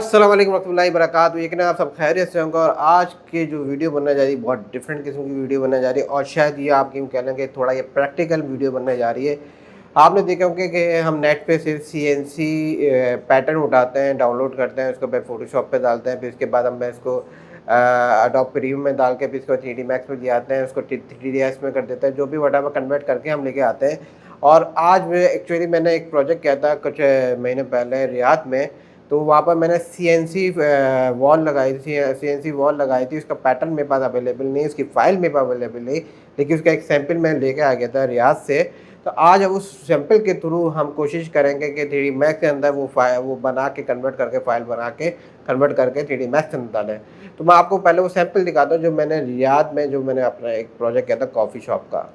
अस्सलाम वालेकुम रहमतुल्लाहि वबरकातुहू। यकीनन आप सब खैरियत से होंगे और आज की जो वीडियो बनने जा रही है बहुत डिफरेंट किस्म की वीडियो बनने जा रही है और शायद ये आप यूँ कह लें कि थोड़ा ये प्रैक्टिकल वीडियो बनने जा रही है। आपने देखा होगा कि हम नेट पे सिर्फ सीएनसी पैटर्न उठाते हैं, डाउनलोड करते हैं, उसको फिर फ़ोटोशॉप पे डालते हैं, फिर इसके बाद हम इसको एडोब प्रीमियम में डाल के फिर इसको 3डी मैक्स में ले आते हैं, उसको 3ds में कर देते हैं, जो भी व्हाटएवर कन्वर्ट करके हम लेके आते हैं। और आज मैं एक्चुअली मैंने एक प्रोजेक्ट किया था कुछ महीने पहले रियाद में, तो वहाँ पर मैंने सीएनसी वॉल लगाई थी, सीएनसी वॉल लगाई थी। उसका पैटर्न मेरे पास अवेलेबल नहीं, उसकी फ़ाइल मेरे पास अवेलेबल नहीं, लेकिन उसका एक सैंपल मैं लेके आ गया था रियाद से। तो आज अब उस सैंपल के थ्रू हम कोशिश करेंगे कि 3डी मैक्स के अंदर वो बना के कन्वर्ट करके फ़ाइल बना के कन्वर्ट करके 3डी मैक्स के अंदर डालें। तो मैं आपको पहले वो सैंपल दिखाता हूँ जो मैंने रियाद में जो मैंने अपना एक प्रोजेक्ट किया था कॉफ़ी शॉप का।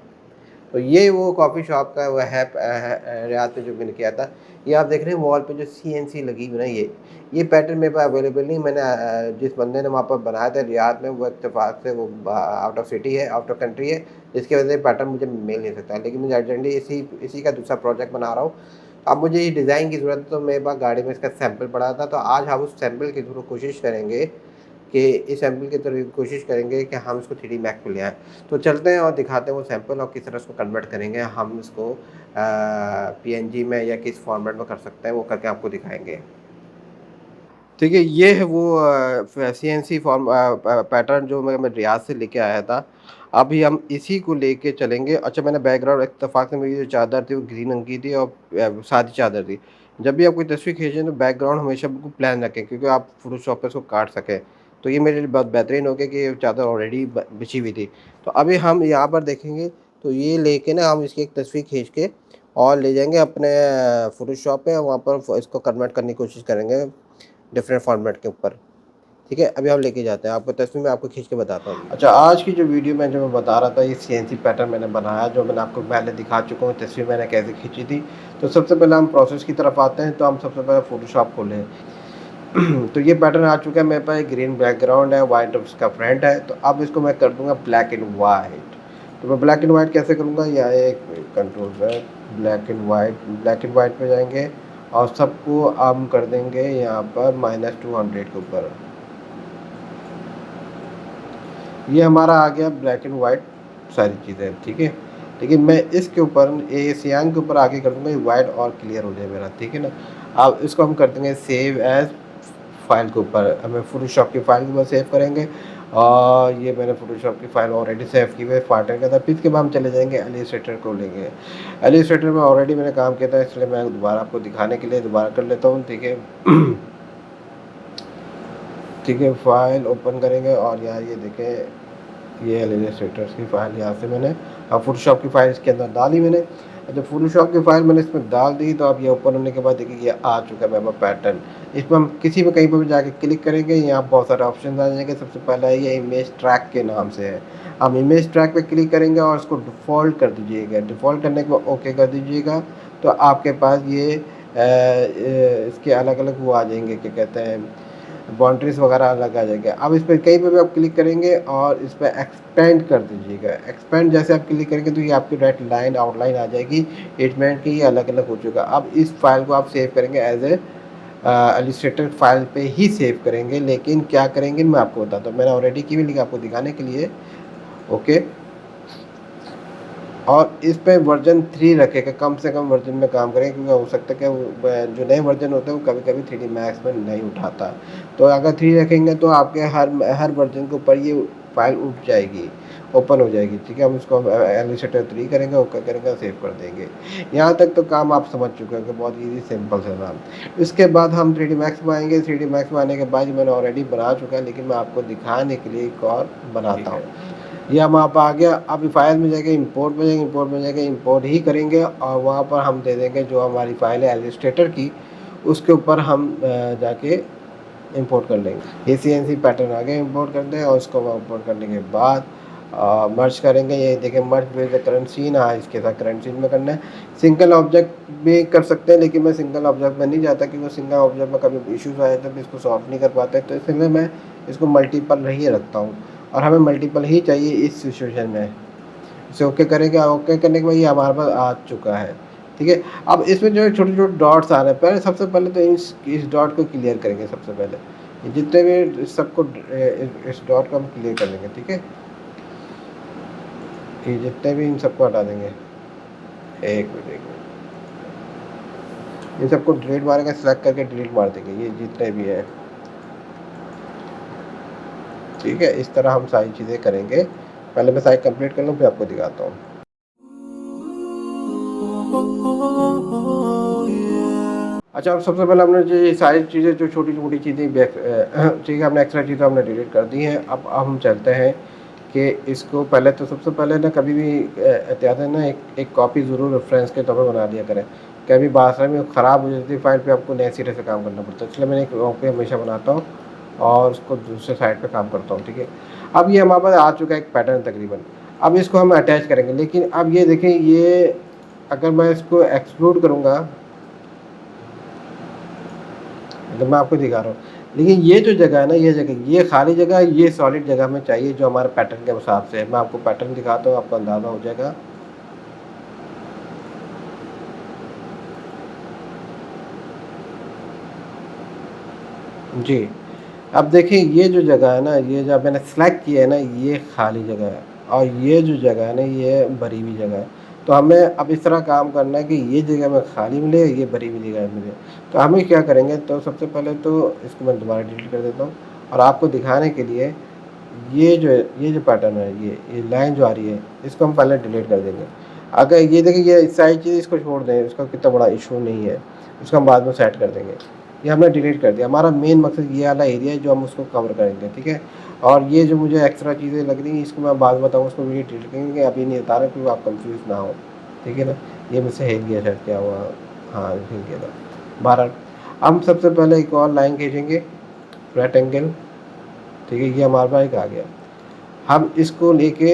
तो ये वो कॉफ़ी शॉप का वो है रियाद पे जो मैंने किया था। ये आप देख रहे हैं वॉल पे जो सीएनसी लगी हुई ना, ये पैटर्न मेरे पास अवेलेबल नहीं। मैंने जिस बंदे ने वहाँ पर बनाया था रियाद में, वो इत्तेफाक से वो आउट ऑफ सिटी है, आउट ऑफ कंट्री है, जिसकी वजह से पैटर्न मुझे मिल नहीं सकता। लेकिन मुझे अर्जेंटली इसी इसी का दूसरा प्रोजेक्ट बना रहा हूँ। अब मुझे ये डिज़ाइन की ज़रूरत है, तो मेरे पास गाड़ी में इसका सैंपल पड़ा था। तो आज हम उस सैंपल के थ्रू कोशिश करेंगे कि इस सैंपल के थ्रू कोशिश करेंगे कि हम इसको 3डी मैक पे ले आएँ। तो चलते हैं और दिखाते हैं वो सैंपल और किस तरह उसको कन्वर्ट करेंगे। हम इसको पीएनजी में या किस फॉर्मेट में कर सकते हैं, वो करके आपको दिखाएँगे। देखिए, ये है वो सीएनसी फॉर्म पैटर्न जो मैं रियाद से लेके आया था। अभी हम इसी को लेके चलेंगे। अच्छा, मैंने बैकग्राउंड इत्तेफ़ाक से मेरी जो चादर थी वो ग्रीन रंग की थी और सादी चादर थी। जब भी आप कोई तस्वीर खींचें तो बैकग्राउंड हमेशा बिल्कुल प्लेन रखें, क्योंकि आप फ़ोटोशॉप पे उसको काट सकें। तो ये मेरे लिए बहुत बेहतरीन हो गया कि ये चादर ऑलरेडी ब बिछी हुई थी। तो अभी हम यहाँ पर देखेंगे, तो ये लेके ना हम इसकी एक तस्वीर खींच के और ले जाएँगे अपने फ़ोटोशॉप पे, वहाँ पर इसको कन्वर्ट करने की कोशिश करेंगे डिफरेंट फॉर्मेट के ऊपर। ठीक है, अभी हम लेके जाते हैं आपको तस्वीर, मैं आपको खींच के बताता हूँ। अच्छा, आज की जो वीडियो में जो मैं बता रहा था, ये सीएनसी पैटर्न मैंने बनाया, जो मैंने आपको पहले दिखा चुका हूँ, तस्वीर मैंने कैसे खींची थी। तो सबसे पहले हम प्रोसेस की तरफ आते हैं। तो हम सबसे पहले फ़ोटोशॉप खोलें। तो ये पैटर्न आ चुका है मेरे पास। ग्रीन बैकग्राउंड है, वाइट उसका फ्रंट है। तो अब इसको मैं कर दूँगा ब्लैक एंड वाइट। तो मैं ब्लैक एंड वाइट कैसे करूँगा, यहाँ एक control Z, black and white पे जाएँगे और सबको हम कर देंगे यहाँ पर -200 के ऊपर। ये हमारा आ गया ब्लैक एंड वाइट सारी चीज़ें, ठीक है। लेकिन मैं इसके ऊपर ये सियान के ऊपर आगे कर दूँगा, ये वाइट और क्लियर हो जाए मेरा, ठीक है ना। अब इसको हम कर देंगे सेव एज़ फाइल के ऊपर। हमें फ़ोटोशॉप की फ़ाइल के ऊपर सेव करेंगे और ये मैंने फ़ोटोशॉप की फ़ाइल ऑलरेडी सेव की हुई है पार्टनर के अंदर। फिर इसके बाद हम चले जाएँगे एलिस्ट्रेटर को लेंगे। एलिस्ट्रेटर में ऑलरेडी मैंने काम किया था, इसलिए मैं दोबारा आपको दिखाने के लिए दोबारा कर लेता हूँ, ठीक है। ठीक है, फ़ाइल ओपन करेंगे और यहाँ ये देखें, ये एलिस्ट्रेटर्स की फ़ाइल यहाँ से मैंने अब फ़ोटोशॉप की फ़ाइल इसके अंदर डाली मैंने। जब फ़ोटोशॉप की फ़ाइल मैंने इसमें डाल दी, तो अब ये ओपन होने के बाद देखिए ये आ चुका है मेरा पैटर्न। इसमें हम किसी भी कहीं पर भी जाके क्लिक करेंगे, यहाँ बहुत सारे ऑप्शन आ जाएंगे। सबसे पहला ये इमेज ट्रैक के नाम से है। हम इमेज ट्रैक पे क्लिक करेंगे और इसको डिफ़ॉल्ट कर दीजिएगा। डिफ़ॉल्ट करने के बाद ओके कर दीजिएगा। तो आपके पास ये इसके अलग-अलग वो आ जाएंगे, क्या कहते हैं, बाउंड्रीज़ वगैरह अलग आ जाएंगे। अब इस पे कहीं पे भी आप क्लिक करेंगे और इस पे एक्सपेंड कर दीजिएगा। एक्सपेंड जैसे आप क्लिक करेंगे तो ये आपकी डायरेक्ट लाइन आउटलाइन आ जाएगी। इट मीन्स कि ये अलग-अलग हो चुका। अब इस फाइल को आप सेव करेंगे एज़ ए इलस्ट्रेटर फाइल पे ही सेव करेंगे। लेकिन क्या करेंगे मैं आपको बताता हूँ। मैंने ऑलरेडी की हुई, लेकिन आपको दिखाने के लिए, ओके। और इस पे वर्ज़न 3 रखेगा, कम से कम वर्ज़न में काम करें, क्योंकि हो सकता है कि वो जो नए वर्ज़न होते हैं वो कभी-कभी 3डी मैक्स में नहीं उठाता। तो अगर 3 रखेंगे तो आपके हर वर्ज़न के ऊपर ये फ़ाइल उठ जाएगी, ओपन हो जाएगी, ठीक है। हम इसको एलिस्ट्रेटर 3 करेंगे, ओके करेंगे, सेव कर देंगे। यहाँ तक तो काम आप समझ चुके हैं कि बहुत ईज़ी सिंपल सा काम। इसके बाद हम 3डी मैक्स में आएँगे। 3डी मैक्स में आने के बाद मैंने ऑलरेडी बना चुका है, लेकिन मैं आपको दिखाने के लिए एक और बनाता हूँ। ये हम आप आ गया। अब फाइल में जाके इंपोर्ट में जाएंगे, इंपोर्ट में जाके इंपोर्ट ही करेंगे और वहाँ पर हम दे देंगे जो हमारी फ़ाइल है एलिस्ट्रेटर की, उसके ऊपर हम जाके इंपोर्ट कर लेंगे। ये सीएनसी पैटर्न आ गया, इंपोर्ट कर दें और उसको इंपोर्ट करने के बाद मर्ज करेंगे। ये देखिए, merge with the current scene, हाँ इसके साथ करंट सीन में करना है। सिंगल ऑब्जेक्ट भी कर सकते हैं, लेकिन मैं सिंगल ऑब्जेक्ट में नहीं जाता, क्योंकि सिंगल ऑब्जेक्ट में कभी इश्यूज़ आए तो भी इसको सॉल्व नहीं कर पाते। तो इसलिए मैं इसको मल्टीपल ही रखता हूँ और हमें मल्टीपल ही चाहिए इस सिचुएशन में। इसे ओके करेंगे। ओके करने के बाद ये हमारे पास आ चुका है, ठीक है। अब इसमें जो है छोटे-छोटे डॉट्स आ रहे हैं, पहले सबसे पहले तो इस डॉट को क्लियर करेंगे सबसे पहले। ये जितने भी सबको इस डॉट को हम क्लियर कर देंगे, ठीक है। ये जितने भी इन सबको हटा देंगे। 1 मिनट, 1 मिनट। इन सबको डिलीट मारेंगे, सेलेक्ट करके डिलीट मार देंगे, ये जितने भी हैं, ठीक है। इस तरह हम सारी चीज़ें करेंगे। पहले मैं साइट कंप्लीट कर लूँ, फिर आपको दिखाता हूँ। अच्छा, अब सबसे पहले हमने जो ये सारी चीज़ें, जो छोटी-छोटी चीज़ें ठीक है, हमने एक्स्ट्रा चीज़ें हमने डिलीट कर दी हैं। अब हम चलते हैं कि इसको पहले तो सबसे पहले ना कभी भी एहतियातन ना एक कॉपी ज़रूर रेफ़रेंस के तौर पे बना लिया करें। कभी बाद में ख़राब हो जाती है फ़ाइल, फिर आपको नए सिरे से काम करना पड़ता है। इसलिए मैंने एक कॉपी हमेशा बनाता हूँ और उसको दूसरे साइड पे काम करता हूँ, ठीक है। अब ये हमारे पास आ चुका है एक पैटर्न तकरीबन। अब इसको हम अटैच करेंगे, लेकिन अब ये देखें, ये अगर मैं इसको एक्सट्रूड करूँगा, मतलब मैं आपको दिखा रहा हूँ, लेकिन ये जो जगह है ना, ये जगह, ये खाली जगह, ये सॉलिड जगह में चाहिए जो हमारे पैटर्न के हिसाब से है। मैं आपको पैटर्न दिखाता हूँ, आपको अंदाज़ा हो जाएगा। जी, अब देखिए, ये जो जगह है ना, ये जो मैंने सेलेक्ट किया है ना, ये खाली जगह है और ये जो जगह है ना, ये भरी हुई जगह है। तो हमें अब इस तरह काम करना है कि ये जगह हमें खाली मिले, ये भरी हुई जगह मिले। तो हमें क्या करेंगे, तो सबसे पहले तो इसको मैं दोबारा डिलीट कर देता हूँ और आपको दिखाने के लिए ये जो पैटर्न है, ये लाइन जो आ रही है, इसको हम पहले डिलीट कर देंगे। अगर ये देखिए, ये सारी चीज़ इसको छोड़ दें, इसका कितना बड़ा इशू नहीं है, इसको हम बाद में सेट कर देंगे। ये हमने डिलीट कर दिया। हमारा मेन मकसद ये वाला एरिया है जो हम उसको कवर करेंगे, ठीक है। और ये जो मुझे एक्स्ट्रा चीज़ें लग रही हैं, इसको मैं बाद में बताऊँगा, उसको वीडियो डिलीट करेंगे, अभी नहीं बता रहा क्योंकि आप कंफ्यूज ना हो, ठीक है ना। ये मुझसे हिल गया शायद, क्या हुआ, हाँ हिल गया था। बहरहाल, हम सबसे पहले एक और लाइन खींचेंगे, रेक्टेंगल, ठीक है। ये हमारे पास एक आ गया। हम इसको लेके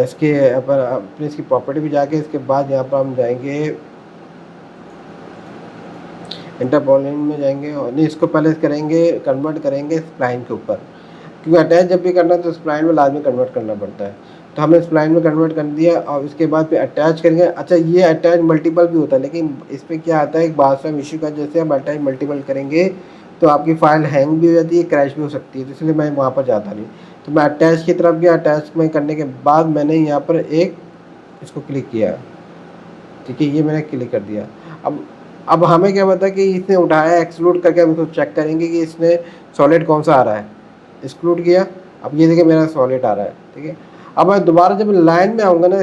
इसके पर अपने इसकी प्रॉपर्टी भी जाके, इसके बाद यहाँ पर हम जाएंगे इंटरपोलेशन में जाएंगे और नहीं, इसको पहले करेंगे, कन्वर्ट करेंगे स्प्लाइन के ऊपर, क्योंकि अटैच जब भी करना है तो स्प्लाइन में लाजमी कन्वर्ट करना पड़ता है। तो हमने स्प्लाइन में कन्वर्ट कर दिया और उसके बाद फिर अटैच करेंगे। अच्छा, ये अटैच मल्टीपल भी होता है, लेकिन इसमें क्या आता है, एक बादशाह इशू का, जैसे हम अटैच मल्टीपल करेंगे तो आपकी फ़ाइल हैंग भी हो जाती है, क्रैश भी हो सकती है, तो इसलिए मैं वहाँ पर जाता नहीं। तो मैं अटैच की तरफ गया, अटैच में करने के बाद मैंने यहाँ पर एक इसको क्लिक किया, ठीक है। ये मैंने क्लिक कर दिया। अब अब हमें क्या पता कि इसने उठाया, एक्सक्लूड करके हम इसको चेक करेंगे कि इसने सॉलिड कौन सा आ रहा है। एक्सक्लूड किया, अब ये देखिए मेरा सॉलिड आ रहा है, ठीक है। अब मैं दोबारा जब लाइन में आऊँगा ना,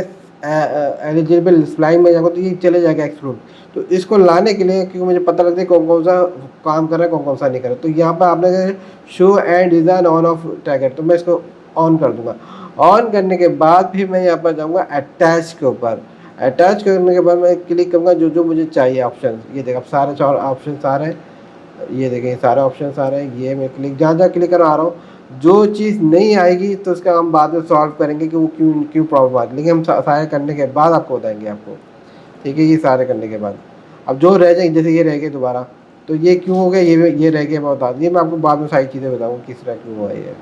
एलिजिबल लाइन में जाऊँगा, तो ये चले जाएगा एक्सक्लूड। तो इसको लाने के लिए, क्योंकि मुझे पता लगता है कौन कौन सा काम कर रहा है, कौन कौन सा नहीं कर रहा है, तो यहाँ पर आपने show and design on off tagger, तो मैं इसको ऑन कर दूँगा। ऑन करने के बाद फिर मैं यहाँ पर जाऊँगा अटैच के ऊपर। अटैच करने के बाद मैं क्लिक करूँगा जो जो मुझे चाहिए ऑप्शन, ये देखो अब सारे 4 ऑप्शन आ रहे हैं, ये देखें सारे ऑप्शन आ रहे हैं। ये मैं क्लिक जहाँ जहाँ क्लिक कर आ रहा हूँ, जो चीज़ नहीं आएगी तो उसका हम बाद में सॉल्व करेंगे कि वो क्यों क्यों प्रॉब्लम आ रही है, लेकिन हम सारे करने के बाद आपको बताएंगे आपको, ठीक है। ये सारे करने के बाद अब जो रह जाएंगे, जैसे ये रह गए दोबारा, तो ये क्यों हो गया, ये रह गया, मैं बता दिए, मैं आपको बाद में सारी चीज़ें बताऊँगा किस तरह क्यों हुआ ये।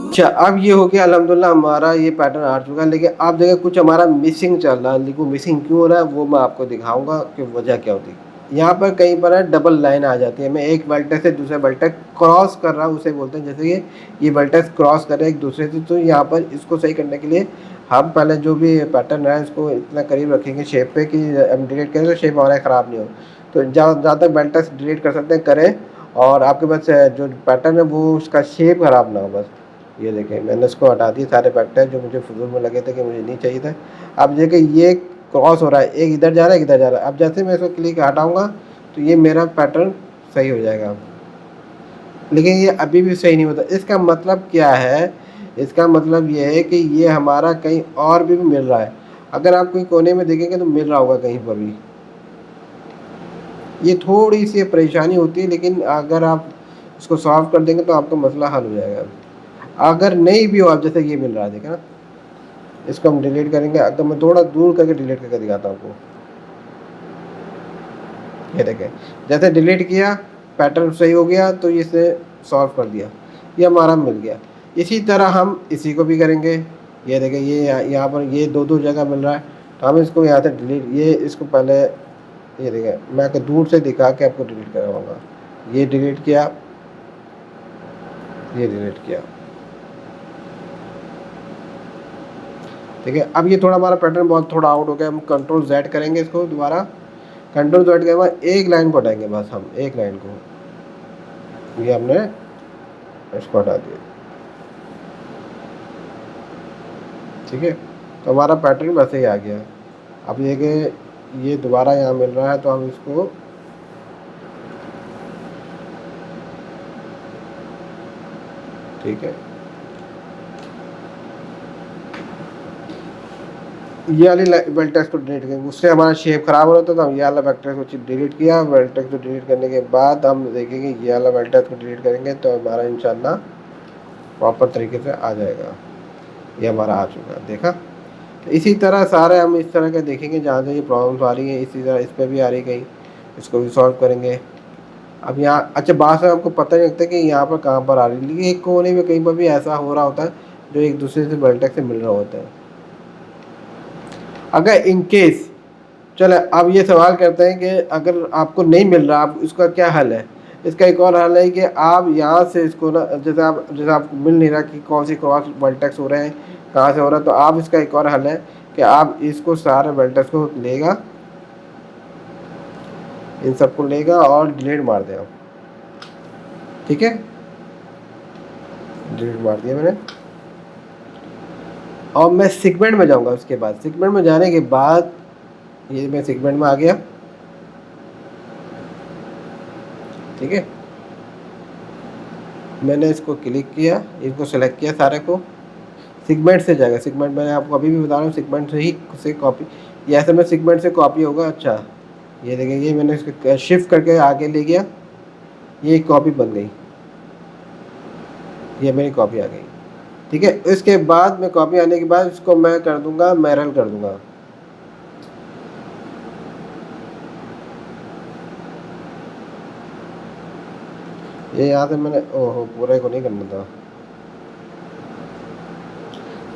अच्छा, अब ये हो गया, अल्हम्दुलिल्लाह हमारा ये पैटर्न आ चुका है, लेकिन आप देखिए कुछ हमारा मिसिंग चल रहा है, लेकिन वो मिसिंग क्यों हो रहा है वो मैं आपको दिखाऊंगा कि वजह क्या होती है। यहाँ पर कहीं पर है डबल लाइन आ जाती है, मैं एक वर्टेक्स से दूसरे वर्टेक्स क्रॉस कर रहा हूँ, उसे बोलते हैं, जैसे ये वर्टेक्स क्रॉस कर रहे हैं एक दूसरे से। तो यहाँ पर इसको सही करने के लिए हम पहले जो भी पैटर्न है इसको इतना करीब रखेंगे शेप पे कि हम डिलीट करें तो शेप हमारा ख़राब नहीं हो। तो जहाँ तक वर्टेक्स डिलीट कर सकते हैं करें, और आपके पास जो पैटर्न है वो उसका शेप ख़राब ना हो बस। ये देखें, मैंने इसको हटा दिए सारे फैक्टर जो मुझे फजूल में लगे थे कि मुझे नहीं चाहिए था। अब देखिए ये क्रॉस हो रहा है, एक इधर जा रहा है, एक इधर जा रहा है। अब जैसे मैं इसको क्लिक हटाऊंगा तो ये मेरा पैटर्न सही हो जाएगा, लेकिन ये अभी भी सही नहीं होता। इसका मतलब क्या है, इसका मतलब ये है कि ये हमारा कहीं और भी मिल रहा है। अगर आप कोई कोने में देखेंगे तो मिल रहा होगा कहीं पर भी। ये थोड़ी सी परेशानी होती है, लेकिन अगर आप इसको सॉल्व कर देंगे तो आपका मसला हल हो जाएगा। अगर नहीं भी हो, आप जैसे ये मिल रहा है, देखा ना, इसको हम डिलीट करेंगे। अगर मैं थोड़ा दूर करके डिलीट करके दिखाता हूँ आपको, ये देखें, जैसे डिलीट किया पैटर्न सही हो गया तो इसे सॉल्व कर दिया, ये हमारा मिल गया। इसी तरह हम इसी को भी करेंगे। ये देखें, ये यहाँ पर ये दो दो जगह मिल रहा है, तो हम इसको यहाँ से डिलीट, ये इसको पहले ये देखें, मैं आपको दूर से दिखा के आपको डिलीट करवाऊँगा। ये डिलीट किया, ये डिलीट किया, ठीक है। अब ये थोड़ा हमारा पैटर्न बहुत थोड़ा आउट हो गया, हम कंट्रोल Z करेंगे इसको दोबारा। कंट्रोल Z के बाद एक लाइन को हटाएंगे, बस हम एक लाइन को, ये हमने इसको हटा दिया, ठीक है। तो हमारा पैटर्न वैसे ही आ गया। अब ये कि ये दोबारा यहाँ मिल रहा है, तो हम इसको ठीक है, ये वाली वेल्टेक्स को डिलीट करेंगे, उससे हमारा शेप खराब हो रहा था, तो हम ये वाला वेल्टेक्स को डिलीट किया। वेल्टेक्स को डिलीट करने के बाद हम देखेंगे ये वाला वेल्टेक्स को डिलीट करेंगे तो हमारा इंशाल्लाह प्रॉपर तरीके से आ जाएगा। ये हमारा आ चुका है, देखा। तो इसी तरह सारे हम इस तरह के देखेंगे, जहाँ से ये प्रॉब्लम्स आ रही है इसी तरह इस पर भी आ रही कहीं, इसको भी सॉल्व करेंगे। अब यहाँ अच्छा बात है, हमको पता नहीं लगता कि यहाँ पर कहाँ पर आ रही है, लेकिन एक कोने में कहीं पर भी ऐसा हो रहा होता है जो एक दूसरे से वेल्टेक्स से मिल रहा होता है। अगर इन केस, चलो अब ये सवाल करते हैं कि अगर आपको नहीं मिल रहा, आप इसका क्या हल है। इसका एक और हल है कि आप यहाँ से इसको ना, जैसे आपको मिल नहीं रहा कि कौन सी क्रॉस वर्टेक्स हो रहे हैं, कहाँ से हो रहा है, तो आप इसका एक और हल है कि आप इसको सारे वर्टेक्स को लेगा, इन सबको लेगा और डिलीट मार देगा, ठीक है। डिलीट मार दिया मैंने, और मैं सेगमेंट में जाऊँगा। उसके बाद सेगमेंट में जाने के बाद ये मैं सेगमेंट में आ गया, ठीक है। मैंने इसको क्लिक किया, इसको सेलेक्ट किया, सारे को सेगमेंट से जाएगा। सेगमेंट मैंने आपको अभी भी बता रहा हूँ, सेगमेंट से ही से कॉपी, ये ऐसे में सेगमेंट से कॉपी होगा। अच्छा ये देखिए, ये मैंने इसको शिफ्ट करके आगे ले गया, ये कॉपी बन गई, ये मेरी कॉपी आ गई, ठीक है। इसके बाद में कॉपी आने के बाद इसको मैं कर दूंगा, मैरल कर दूंगा। ये यहाँ से मैंने, ओहो पूरे को नहीं करना था,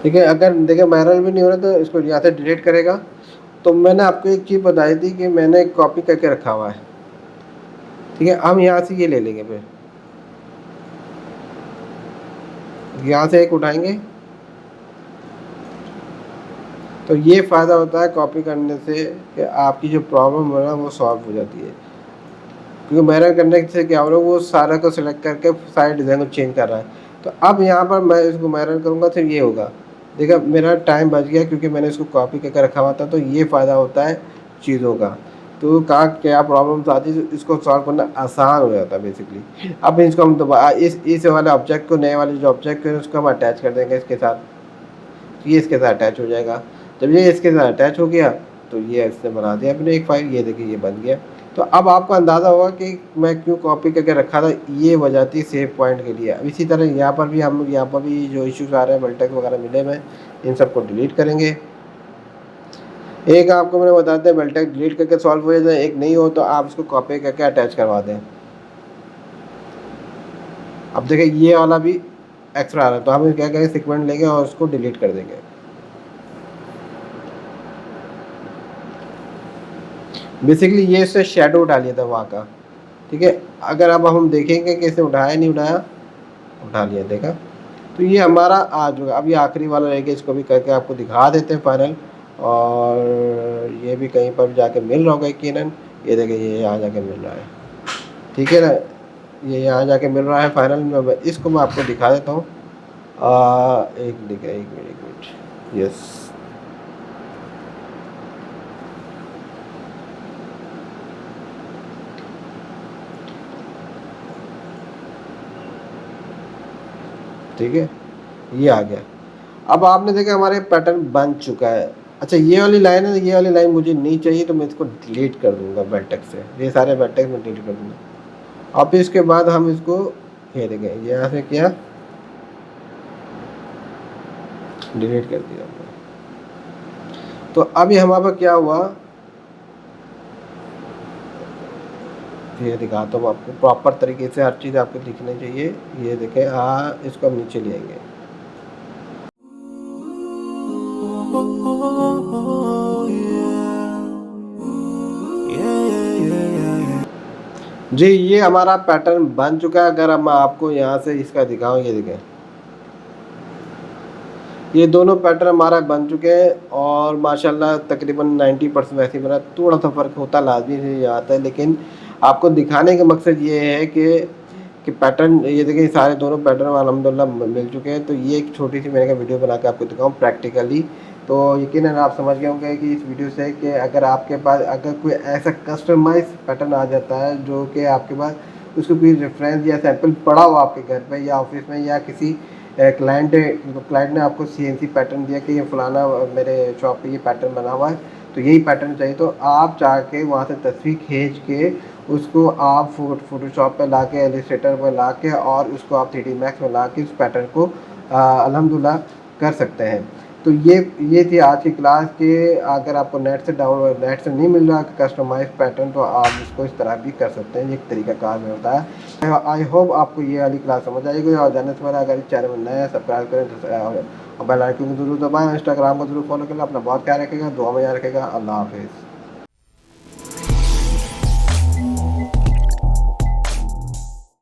ठीक है। अगर देखिए मैरल भी नहीं हो रहा तो इसको यहाँ से डिलीट करेगा। तो मैंने आपको एक चीज़ बताई थी कि मैंने कॉपी करके रखा हुआ है, ठीक है। हम यहाँ से ये ले लेंगे, फिर यहाँ से एक उठाएंगे, तो ये फ़ायदा होता है कॉपी करने से कि आपकी जो प्रॉब्लम है ना वो सॉल्व हो जाती है। क्योंकि मैरर करने से क्या हो रहा है, वो सारा को सिलेक्ट करके सारे डिज़ाइन को चेंज कर रहा है। तो अब यहाँ पर मैं इसको मैरर करूँगा तो ये होगा, देखा मेरा टाइम बच गया क्योंकि मैंने इसको कॉपी करके रखा हुआ था। तो ये फ़ायदा होता है चीज़ों का। तो कहाँ क्या प्रॉब्लम्स आती है, तो इसको सॉल्व करना आसान हो जाता है बेसिकली। अब इसको हम दोबारा इस वाले ऑब्जेक्ट को, नए वाले जो ऑब्जेक्ट है उसको हम अटैच कर देंगे इसके साथ, तो ये इसके साथ अटैच हो जाएगा। जब ये इसके साथ अटैच हो गया तो ये इसने बना दिया अपने एक फाइल, ये देखिए ये बन गया। तो अब आपको अंदाज़ा होगा कि मैं क्यों कॉपी करके रखा था, ये वजह थी सेव पॉइंट के लिए। अब इसी तरह यहाँ पर भी हम, यहाँ पर भी जो इश्यूज आ रहे हैं वर्टेक्स वगैरह मिले हुए, इन सबको डिलीट करेंगे। एक आपको मैंने बताते हैं वर्टेक्स डिलीट करके सॉल्व हो जाए, एक नहीं हो तो आप इसको कॉपी करके अटैच करवा दें। अब देखिए ये वाला भी एक्स्ट्रा आ रहा है, तो हम क्या करेंगे, सीक्वेंस लेंगे और उसको डिलीट कर देंगे। बेसिकली ये इससे शेडो उठा लिया था वहाँ का, ठीक है। अगर अब हम देखेंगे कि इसे उठाया नहीं उठाया, उठा लिया, देखा। तो ये हमारा आ चुका। अब ये आखिरी वाला रहेगा, इसको भी करके आपको दिखा देते हैं फाइनल। और ये भी कहीं पर जाके मिल रहा होगा यकीनन, ये देखिए ये यहाँ जाके मिल रहा है, ठीक है ना। ये यहाँ जाके मिल रहा है फाइनल में, इसको मैं आपको दिखा देता हूँ। एक मिनट, एक मिनट, एक मिनट, यस। ठीक है, ये आ गया। अब आपने देखा हमारे पैटर्न बन चुका है। अच्छा ये वाली लाइन है, ये वाली लाइन मुझे नहीं चाहिए, तो मैं इसको डिलीट कर दूंगा वर्टेक्स से, ये सारे वर्टेक्स में डिलीट कर दूंगा। अब इसके बाद हम इसको, ये देखें ये यहाँ से किया, डिलीट कर दिया हमने। तो अभी हमारे पास क्या हुआ, ये दिखाता हूँ आपको प्रॉपर तरीके से, हर चीज़ आपको दिखनी चाहिए। ये देखें, हाँ, इसको हम नीचे ले आएंगे। जी, ये हमारा पैटर्न बन चुका है। अगर हम आपको यहाँ से इसका दिखाऊँ, ये देखें, ये दोनों पैटर्न हमारा बन चुके हैं और माशाल्लाह तकरीबन 90% वैसे ही बना। थोड़ा-सा फ़र्क होता लाज़मी से ये आता है, लेकिन आपको दिखाने का मकसद ये है कि पैटर्न, ये देखिए सारे दोनों पैटर्न अल्हम्दुलिल्लाह मिल चुके हैं। तो ये एक छोटी-सी मैंने कहा वीडियो बना के आपको दिखाऊँ प्रैक्टिकली। तो यकीनन आप समझ गए होंगे कि इस वीडियो से कि अगर आपके पास अगर कोई ऐसा कस्टमाइज़ पैटर्न आ जाता है जो कि आपके पास उसको कोई रेफ़रेंस या सैंपल पड़ा हो आपके घर पे या ऑफ़िस में, या किसी क्लाइंट ने आपको सीएनसी पैटर्न दिया कि ये फलाना मेरे शॉप पे ये पैटर्न बना हुआ है, तो यही पैटर्न चाहिए, तो आप जाके वहाँ से तस्वीर खींच के उसको आप फ़ोटोशॉप पे लाके, इलस्ट्रेटर पे लाके और उसको आप 3डी मैक्स में लाके उस पैटर्न को अल्हम्दुलिल्लाह कर सकते हैं। तो ये थी आज की क्लास के। अगर आपको नेट से नहीं मिल रहा कस्टमाइज़ पैटर्न, तो आप इसको इस तरह भी कर सकते हैं। ये एक तरीक़ाकार में होता है। आई होप आपको ये वाली क्लास समझ आएगी। और जानने से पहले अगर इस चैनल में नए हैं, सब्सक्राइब करें और बेल आइकन को ज़रूर दबाएँ। इंस्टाग्राम को ज़रूर फॉलो करें। अपना बहुत ख्याल रखिएगा, दुआ में याद रखिएगा। अल्लाह हाफ़िज़।